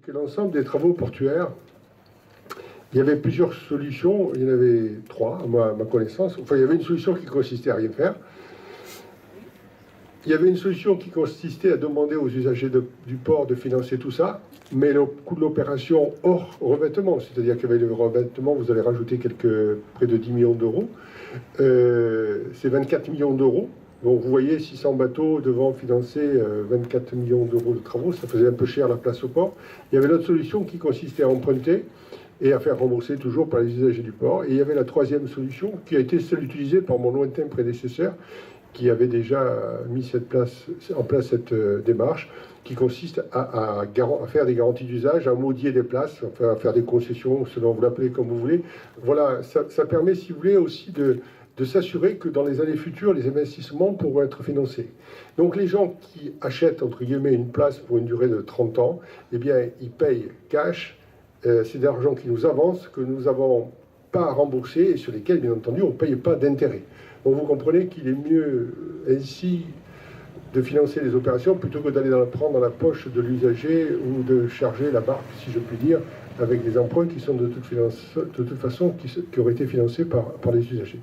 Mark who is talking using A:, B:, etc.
A: que l'ensemble des travaux portuaires, il y avait plusieurs solutions, il y en avait trois, à ma connaissance. Enfin, il y avait une solution qui consistait à rien faire. Il y avait une solution qui consistait à demander aux usagers du port de financer tout ça, mais le coût de l'opération hors revêtement, c'est-à-dire qu'avec le revêtement, vous allez rajouter près de 10 millions d'euros. C'est 24 millions d'euros. Donc vous voyez, 600 bateaux devant financer 24 millions d'euros de travaux, ça faisait un peu cher la place au port. Il y avait l'autre solution qui consistait à emprunter et à faire rembourser toujours par les usagers du port. Et il y avait la troisième solution qui a été celle utilisée par mon lointain prédécesseur, qui avait déjà mis en place cette démarche, qui consiste à faire des garanties d'usage, à modifier des places, enfin, à faire des concessions, selon vous l'appelez comme vous voulez. Voilà, ça permet, si vous voulez, aussi de s'assurer que dans les années futures, les investissements pourront être financés. Donc les gens qui achètent, entre guillemets, une place pour une durée de 30 ans, eh bien, ils payent cash. C'est de l'argent qui nous avance, que nous n'avons pas à rembourser et sur lesquels, bien entendu, on ne paye pas d'intérêt. Donc vous comprenez qu'il est mieux ainsi de financer les opérations plutôt que d'aller prendre dans la poche de l'usager ou de charger la barque, si je puis dire, avec des emprunts qui sont de toute façon qui auraient été financés par les usagers.